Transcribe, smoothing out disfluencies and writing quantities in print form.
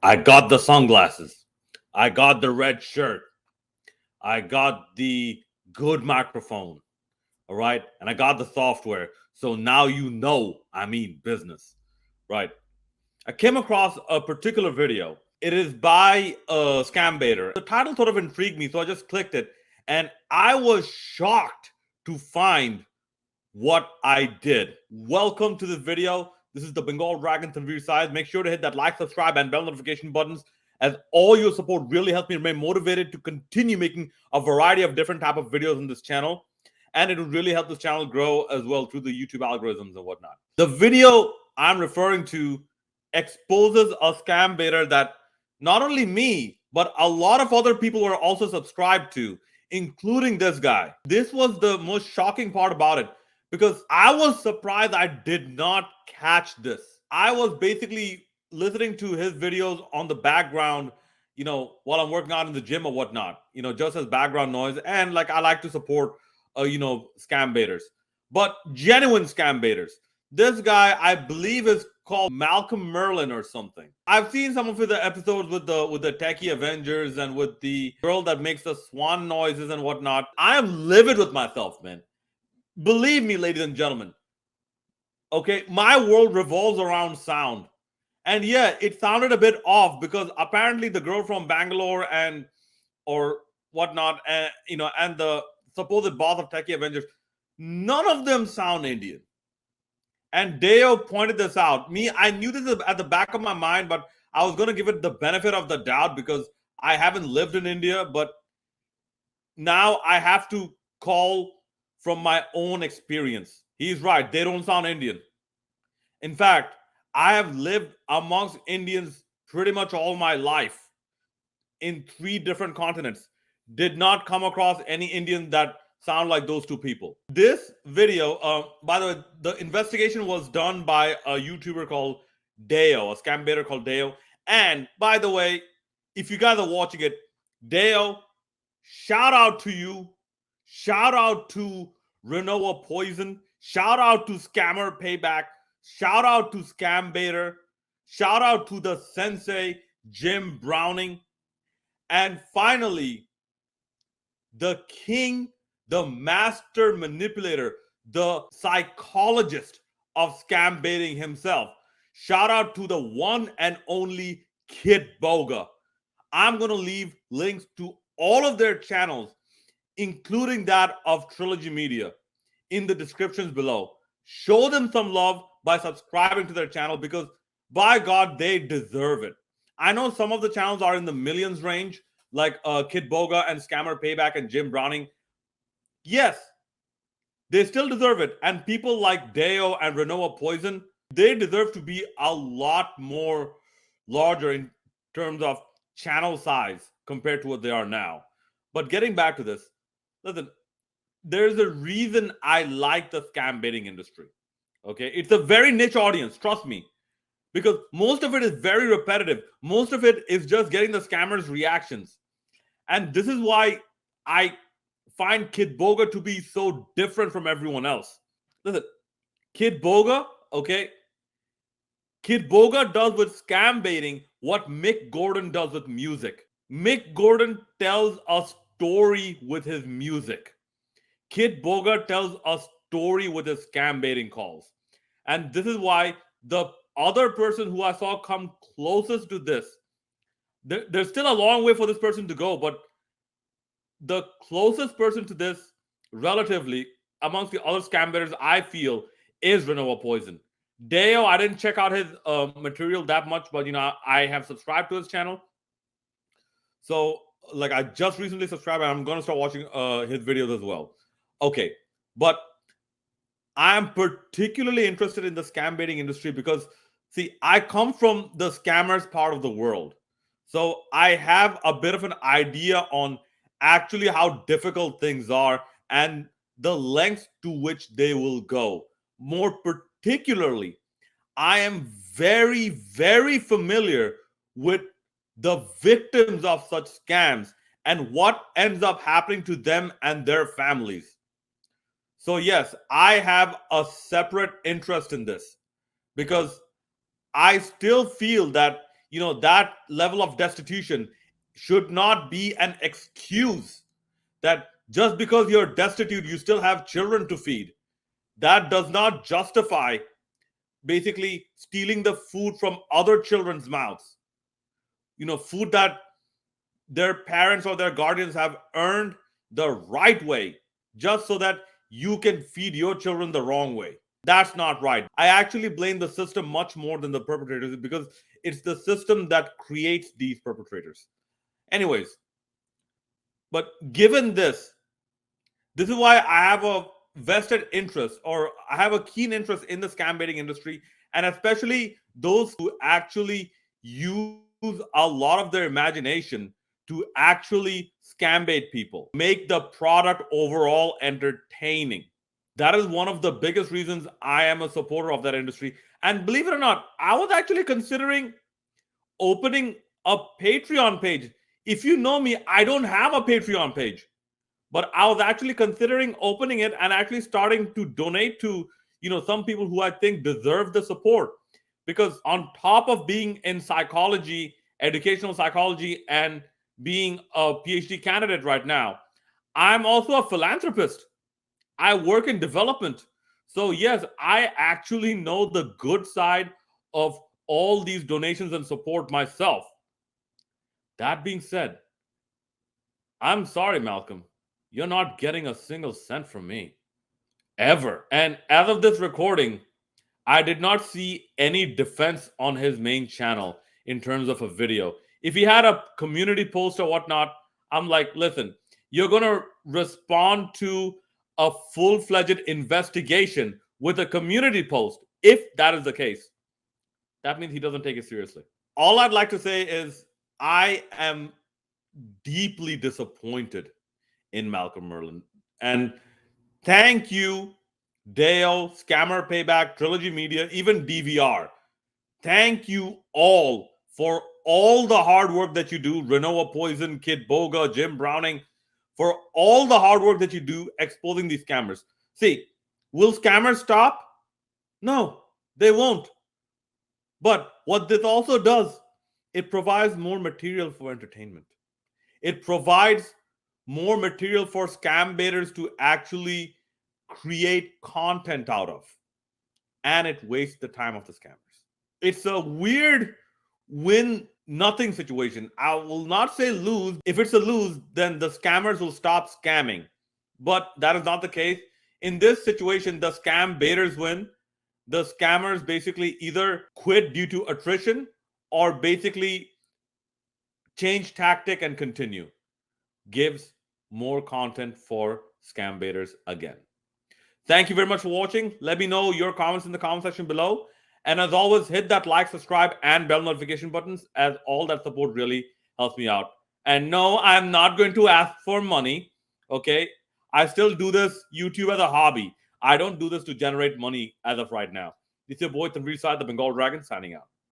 I got the sunglasses. I got the red shirt. I got the good microphone. All right. And I got the software. So now you know I mean business. Right. I came across a particular video. It is by Scambaiter. The title sort of intrigued me, so I just clicked it. And I was shocked to find what I did. Welcome to this video. This is the Bengal Dragon Tanveer Size. Make sure to hit that like, subscribe, and bell notification buttons, as all your support really helps me remain motivated to continue making a variety of different type of videos on this channel. And it will really help this channel grow as well through the YouTube algorithms and whatnot. The video I'm referring to exposes a scambaiter that not only me, but a lot of other people were also subscribed to, including this guy. This was the most shocking part about it, because I was surprised I did not catch this. I was basically listening to his videos on the background, while I'm working out in the gym or whatnot, just as background noise. And like, I like to support, scam baiters, but genuine scam baiters. This guy, I believe, is called MALKUM MURRLYNN or something. I've seen some of his episodes with the techie Avengers and with the girl that makes the swan noises and whatnot. I am livid with myself, man. Believe me, ladies and gentlemen. Okay, my world revolves around sound. And yeah, it sounded a bit off because apparently the girl from Bangalore or whatnot, and the supposed boss of Techie Avengers, none of them sound Indian. And Deyo pointed this out. I knew this at the back of my mind, but I was going to give it the benefit of the doubt because I haven't lived in India. But now I have to call from my own experience. He's right. They don't sound Indian. In fact, I have lived amongst Indians pretty much all my life in 3 different continents. Did not come across any Indian that sound like those 2 people. This video, by the way, the investigation was done by a YouTuber called Deyo, a scam baiter called Deyo. And by the way, if you guys are watching it, Deyo, shout out to you. Shout out to Rinoa Poison. Shout out to Scammer Payback. Shout out to Scambaiter. Shout out to the Sensei, Jim Browning. And finally, the king, the master manipulator, the psychologist of scam baiting himself. Shout out to the one and only Kitboga. I'm going to leave links to all of their channels, including that of Trilogy Media, in the descriptions below. Show them some love by subscribing to their channel, because by God, they deserve it. I know some of the channels are in the millions range, like Kitboga and Scammer Payback and Jim Browning. Yes, they still deserve it. And people like Deyo and Rinoa Poison, they deserve to be a lot more larger in terms of channel size compared to what they are now. But getting back to this, listen, there's a reason I like the scam baiting industry. Okay, it's a very niche audience, trust me, because most of it is very repetitive. Most of it is just getting the scammers' reactions. And this is why I find Kitboga to be so different from everyone else. Listen, Kitboga, okay? Kitboga does with scam baiting what Mick Gordon does with music. Mick Gordon tells a story with his music. Kitboga tells a story with his scam baiting calls. And this is why the other person who I saw come closest to this, there's still a long way for this person to go, but the closest person to this, relatively, amongst the other scam baiters, I feel, is Rinoa Poison. Deyo, I didn't check out his material that much, but I have subscribed to his channel. So, like, I just recently subscribed, and I'm going to start watching his videos as well. Okay, but I'm particularly interested in the scam baiting industry because, see, I come from the scammers part of the world. So I have a bit of an idea on actually how difficult things are and the lengths to which they will go. More particularly, I am very, very familiar with the victims of such scams and what ends up happening to them and their families. So yes, I have a separate interest in this because I still feel that that level of destitution should not be an excuse that just because you're destitute, you still have children to feed. That does not justify basically stealing the food from other children's mouths. Food that their parents or their guardians have earned the right way, just so that you can feed your children the wrong way. That's not right. I actually blame the system much more than the perpetrators, because it's the system that creates these perpetrators. Anyways, but given this is why I have a vested interest, or I have a keen interest in the scam baiting industry, and especially those who actually use a lot of their imagination to actually scam bait people, make the product overall entertaining. That is one of the biggest reasons I am a supporter of that industry. And believe it or not, I was actually considering opening a Patreon page. If you know me, I don't have a Patreon page, but I was actually considering opening it and actually starting to donate to some people who I think deserve the support. Because on top of being in psychology, educational psychology, and being a PhD candidate right now, I'm also a philanthropist. I work in development. So yes, I actually know the good side of all these donations and support myself. That being said, I'm sorry, Malcolm. You're not getting a single cent from me. Ever. And as of this recording, I did not see any defense on his main channel in terms of a video. If he had a community post or whatnot, I'm like, listen, you're going to respond to a full-fledged investigation with a community post. If that is the case, that means he doesn't take it seriously. All I'd like to say is I am deeply disappointed in Malcolm MURRLYNN. And thank you, Deyo, Scammer, Payback, Trilogy Media, even DVR. Thank you all for all the hard work that you do. Rinoa Poison, Kitboga, Jim Browning, for all the hard work that you do exposing these scammers. See, will scammers stop? No, they won't. But what this also does, it provides more material for entertainment. It provides more material for scam baiters to actually create content out of. And it wastes the time of the scammers. It's a weird win nothing situation. I will not say lose. If it's a lose, then the scammers will stop scamming. But that is not the case. In this situation, the scam baiters win. The scammers basically either quit due to attrition or basically change tactic and continue. Gives more content for scam baiters again. Thank you very much for watching. Let me know your comments in the comment section below. And as always, hit that like, subscribe, and bell notification buttons, as all that support really helps me out. And no, I'm not going to ask for money. Okay? I still do this YouTube as a hobby. I don't do this to generate money as of right now. It's your boy, Tanveer Saad, the Bengal Dragon, signing out.